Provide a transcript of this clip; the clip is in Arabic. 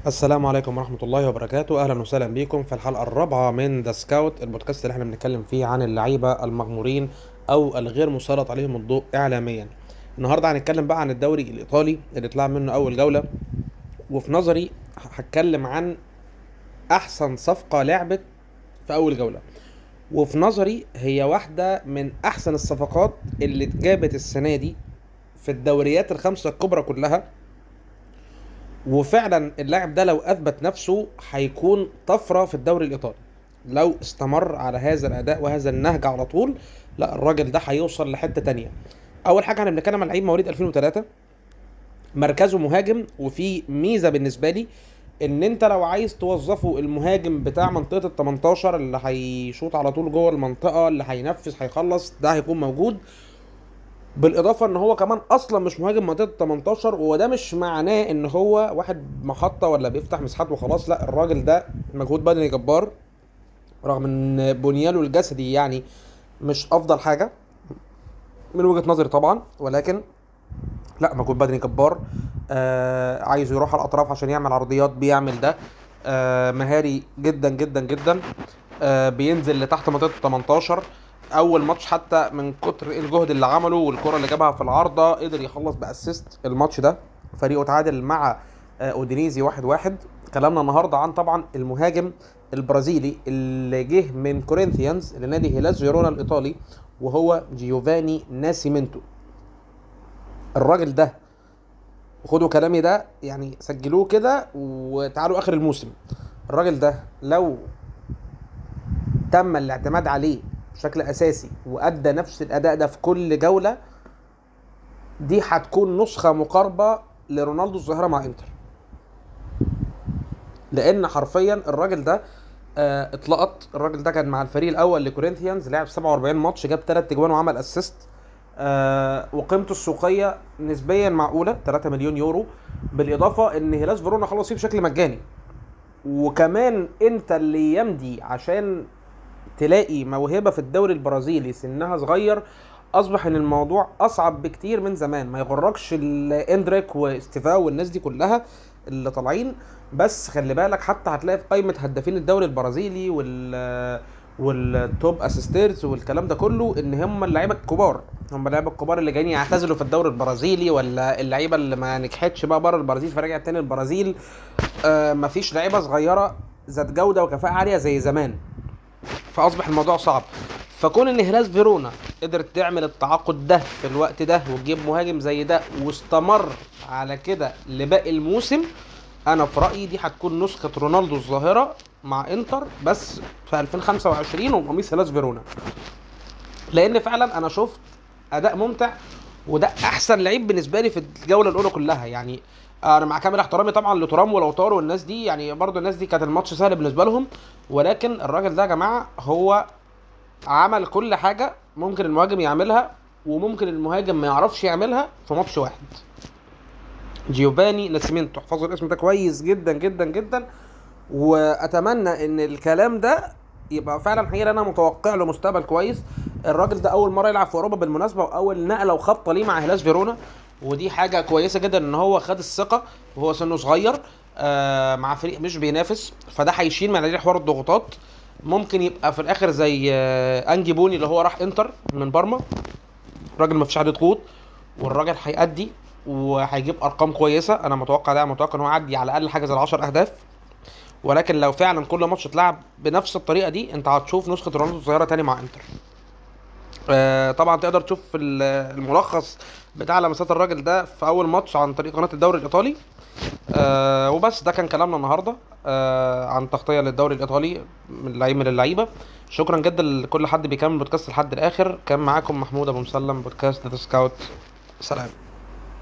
السلام عليكم ورحمة الله وبركاته. أهلا وسهلا بكم في الحلقة الرابعة من ذا سكاوت، البودكاست اللي احنا بنتكلم فيه عن اللعيبة المغمورين أو الغير مسلط عليهم الضوء إعلاميا. النهاردة هنتكلم بقى عن الدوري الإيطالي اللي اتلعب منه أول جولة، وفي نظري هتكلم عن أحسن صفقة لعبت في أول جولة، وفي نظري هي واحدة من أحسن الصفقات اللي اتجابت السنة دي في الدوريات الخمسة الكبرى كلها. وفعلا اللاعب ده لو اثبت نفسه هيكون طفره في الدوري الايطالي لو استمر على هذا الاداء وهذا النهج على طول. لا، الراجل ده هيوصل لحته تانية. اول حاجه احنا بنتكلم عن لعيب مواليد 2003، مركزه مهاجم، وفي ميزه بالنسبه لي ان انت لو عايز توظفه المهاجم بتاع منطقه ال 18 اللي هيشوط على طول جوه المنطقه، اللي هينفذ هيخلص، ده هيكون موجود. بالاضافه ان هو كمان اصلا مش مهاجم منطقه 18، وده مش معناه ان هو واحد محطه ولا بيفتح مساحات وخلاص. لا، الراجل ده مجهود بدني جبار، رغم ان بنيانه الجسدي يعني مش افضل حاجه من وجهه نظري طبعا، ولكن لا، مجهود بدني جبار. عايز يروح على الاطراف عشان يعمل عرضيات، بيعمل ده. مهاري جدا جدا جدا. بينزل لتحت منطقه 18. اول ماتش حتى من كتر الجهد اللي عمله والكره اللي جابها في العارضه قدر يخلص باسيست الماتش ده. فريقه تعادل مع اودينيزي 1-1. كلامنا النهارده عن طبعا المهاجم البرازيلي اللي جه من كورينثيانز لنادي هيلاس فيرونا الايطالي، وهو جيوفاني ناسيمنتو. الراجل ده، خدوا كلامي ده يعني سجلوه كده وتعالوا اخر الموسم، الراجل ده لو تم الاعتماد عليه بشكل اساسي وادى نفس الاداء ده في كل جوله، دي هتكون نسخه مقاربه لرونالدو الظاهره مع انتر. لان حرفيا الراجل ده اتلقط. الراجل ده كان مع الفريق الاول لكورينثيانز، لعب 47 ماتش، جاب 3 اجوان وعمل اسيست. وقيمته السوقيه نسبيا معقوله، 3 مليون يورو. بالاضافه ان هيلاس فيرونا خلص فيه بشكل مجاني. وكمان انت اللي يمدي عشان تلاقي موهبه في الدوري البرازيلي سنها صغير، اصبح ان الموضوع اصعب بكتير من زمان. ما يغركش الاندريك واستيفاو والناس دي كلها اللي طالعين، بس خلي بالك حتى هتلاقي في قائمه هدافين الدوري البرازيلي والتوب اسيستيرز والكلام ده كله ان هم اللعيبه الكبار، هم اللعيبه الكبار اللي جايين يعتزلوا في الدوري البرازيلي، ولا اللعيبه اللي ما نجحتش بقى بره البرازيل فرجعت تاني البرازيل. مفيش لعيبه صغيره ذات جوده وكفاءه عاليه زي زمان، فاصبح الموضوع صعب. فكون ان هيلاس فيرونا قدرت تعمل التعاقد ده في الوقت ده وتجيب مهاجم زي ده واستمر على كده لباقي الموسم، انا في رايي دي هتكون نسخه رونالدو الظاهره مع انتر بس في 2025 وقميص هيلاس فيرونا. لان فعلا انا شفت اداء ممتع، وده احسن لعيب بالنسبه لي في الجوله الاولى كلها يعني. انا مع كامل احترامي طبعا لترام ولوتارو والناس دي، يعني برضو الناس دي كانت الماتش سهل بالنسبه لهم، ولكن الراجل ده يا جماعه هو عمل كل حاجه ممكن المهاجم يعملها وممكن المهاجم ما يعرفش يعملها في ماتش واحد. جيوفاني ناسيمنتو، احفظوا الاسم ده كويس جدا جدا جدا. واتمنى ان الكلام ده يبقى فعلا حقيقي، انا متوقع له مستقبل كويس. الراجل ده اول مره يلعب في اوروبا بالمناسبه، واول نقله وخبطه ليه مع هيلاس فيرونا، ودي حاجه كويسه جدا ان هو خد الثقه وهو سنه صغير مع فريق مش بينافس، فده هيشيل من عليه حوار الضغوطات. ممكن يبقى في الاخر زي انجي بوني اللي هو راح انتر من بارما. الراجل ما فيش عليه ضغوط، والراجل هيأدي وهيجيب ارقام كويسه. انا متوقع ان هو يعدي على الاقل حاجه زي 10 اهداف. ولكن لو فعلا كل ماتش اتلعب بنفس الطريقه دي، انت هتشوف نسخه رونالدو الظاهره تاني مع انتر. طبعا تقدر تشوف الملخص بتاع لمسات الراجل ده في اول ماتش عن طريق قناه الدوري الايطالي. وبس ده كان كلامنا النهارده عن تغطيه للدوري الايطالي من لعيبه للعيبه. شكرا جدا لكل حد بيكمل بودكاست لحد الاخر. كان معاكم محمود ابو مسلم، بودكاست ذا سكاوت. سلام.